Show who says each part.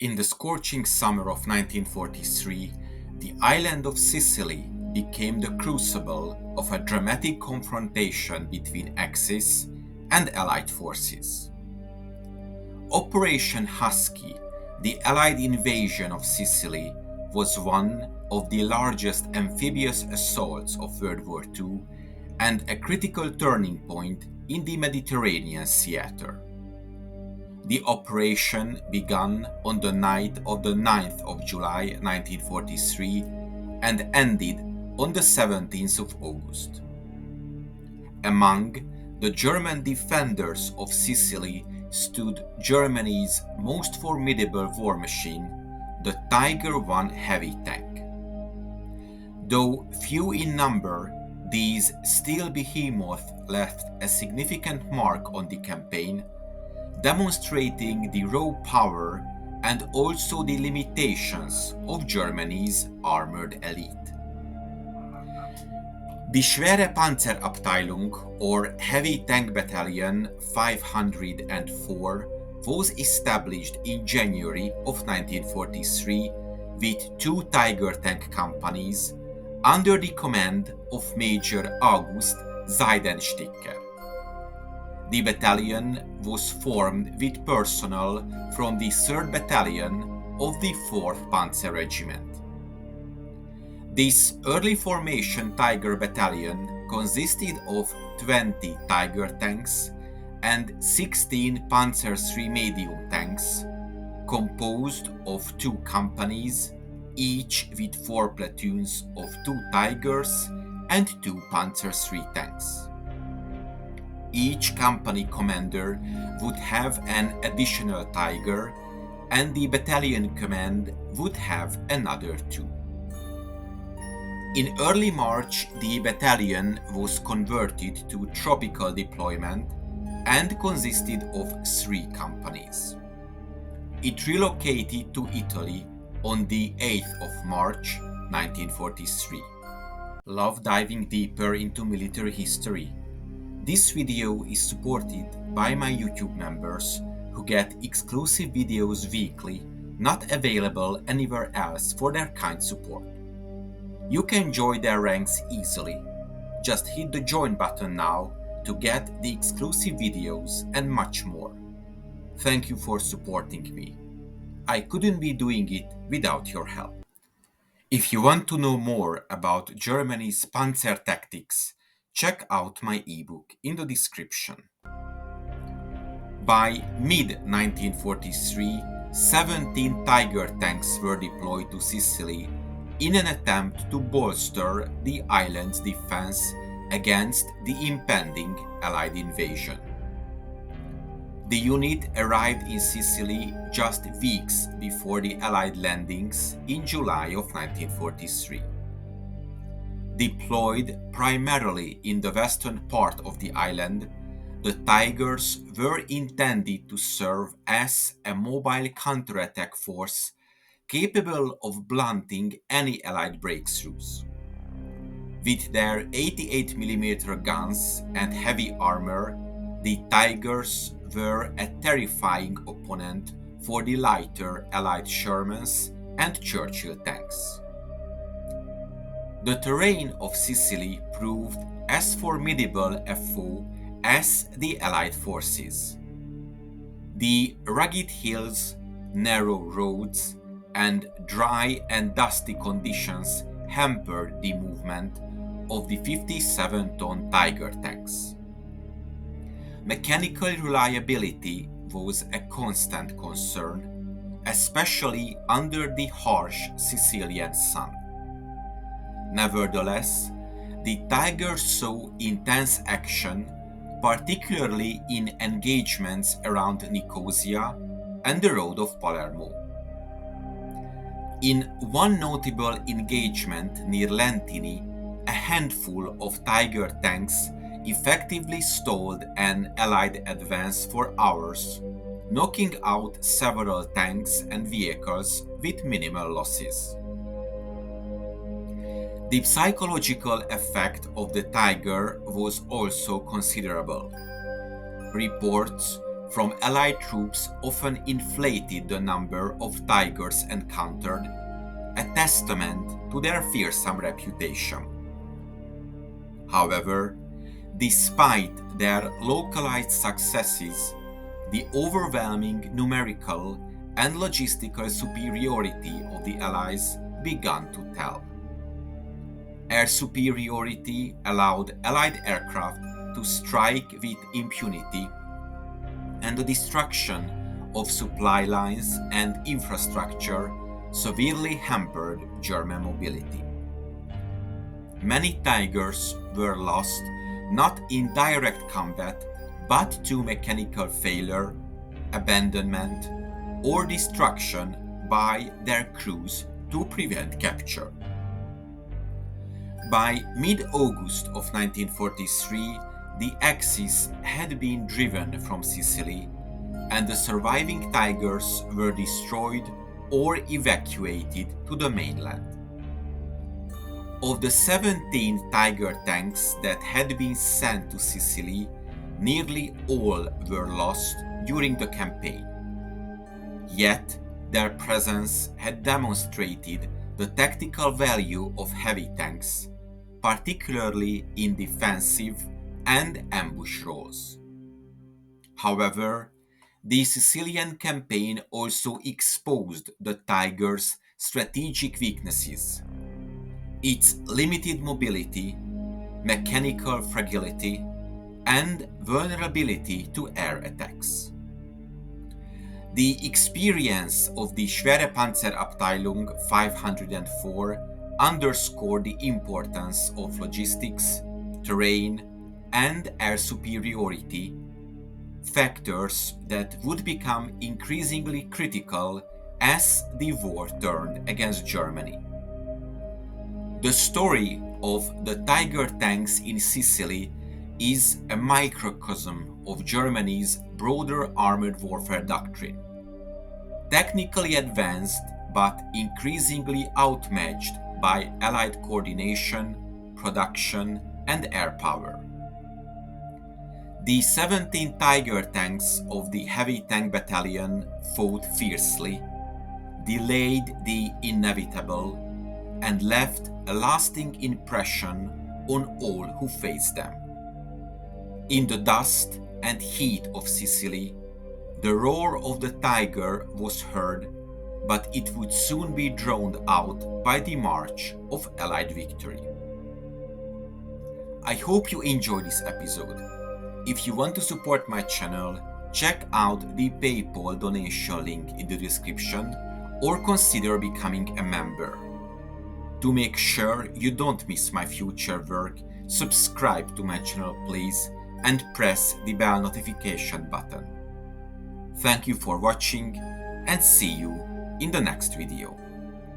Speaker 1: In the scorching summer of 1943, the island of Sicily became the crucible of a dramatic confrontation between Axis and Allied forces. Operation Husky, the Allied invasion of Sicily, was one of the largest amphibious assaults of World War II and a critical turning point in the Mediterranean theater. The operation began on the night of the 9th of July 1943 and ended on the 17th of August. Among the German defenders of Sicily stood Germany's most formidable war machine, the Tiger I heavy tank. Though few in number, these steel behemoths left a significant mark on the campaign, demonstrating the raw power and also the limitations of Germany's armored elite. The schwere Panzer Abteilung, or Heavy Tank Battalion 504, was established in January of 1943 with two Tiger tank companies under the command of Major August Seidensticker. The battalion was formed with personnel from the 3rd Battalion of the 4th Panzer Regiment. This early formation Tiger Battalion consisted of 20 Tiger tanks and 16 Panzer III medium tanks, composed of 2 companies, each with 4 platoons of 2 Tigers and 2 Panzer III tanks. Each company commander would have an additional Tiger, and the battalion command would have another 2. In early March, the battalion was converted to tropical deployment and consisted of 3 companies. It relocated to Italy on the 8th of March 1943. Love diving deeper into military history? This video is supported by my YouTube members who get exclusive videos weekly, not available anywhere else for their kind support. You can join their ranks easily. Just hit the join button now to get the exclusive videos and much more. Thank you for supporting me. I couldn't be doing it without your help. If you want to know more about Germany's panzer tactics, check out my ebook in the description. By mid-1943, 17 Tiger tanks were deployed to Sicily in an attempt to bolster the island's defense against the impending Allied invasion. The unit arrived in Sicily just weeks before the Allied landings in July of 1943. Deployed primarily in the western part of the island, the Tigers were intended to serve as a mobile counterattack force capable of blunting any Allied breakthroughs. With their 88mm guns and heavy armor, the Tigers were a terrifying opponent for the lighter Allied Shermans and Churchill tanks. The terrain of Sicily proved as formidable a foe as the Allied forces. The rugged hills, narrow roads, and dry and dusty conditions hampered the movement of the 57-ton Tiger tanks. Mechanical reliability was a constant concern, especially under the harsh Sicilian sun. Nevertheless, the Tigers saw intense action, particularly in engagements around Nicosia and the road of Palermo. In one notable engagement near Lentini, a handful of Tiger tanks effectively stalled an Allied advance for hours, knocking out several tanks and vehicles with minimal losses. The psychological effect of the Tiger was also considerable. Reports from Allied troops often inflated the number of tigers encountered, a testament to their fearsome reputation. However, despite their localized successes, the overwhelming numerical and logistical superiority of the Allies began to tell. Air superiority allowed Allied aircraft to strike with impunity, and the destruction of supply lines and infrastructure severely hampered German mobility. Many Tigers were lost not in direct combat but to mechanical failure, abandonment, or destruction by their crews to prevent capture. By mid-August of 1943, the Axis had been driven from Sicily, and the surviving Tigers were destroyed or evacuated to the mainland. Of the 17 Tiger tanks that had been sent to Sicily, nearly all were lost during the campaign. Yet, their presence had demonstrated the tactical value of heavy tanks, particularly in defensive and ambush roles. However, the Sicilian campaign also exposed the Tiger's strategic weaknesses: its limited mobility, mechanical fragility, and vulnerability to air attacks. The experience of the schwere Panzer Abteilung 504 underscored the importance of logistics, terrain, and air superiority, factors that would become increasingly critical as the war turned against Germany. The story of the Tiger tanks in Sicily is a microcosm of Germany's broader armored warfare doctrine. Technically advanced but increasingly outmatched by Allied coordination, production, and air power. The 17 Tiger tanks of the Heavy Tank Battalion fought fiercely, delayed the inevitable, and left a lasting impression on all who faced them. In the dust and heat of Sicily, the roar of the Tiger was heard, but it would soon be drowned out by the march of Allied victory. I hope you enjoyed this episode. If you want to support my channel, check out the PayPal donation link in the description or consider becoming a member. To make sure you don't miss my future work, subscribe to my channel please and press the bell notification button. Thank you for watching and see you in the next video.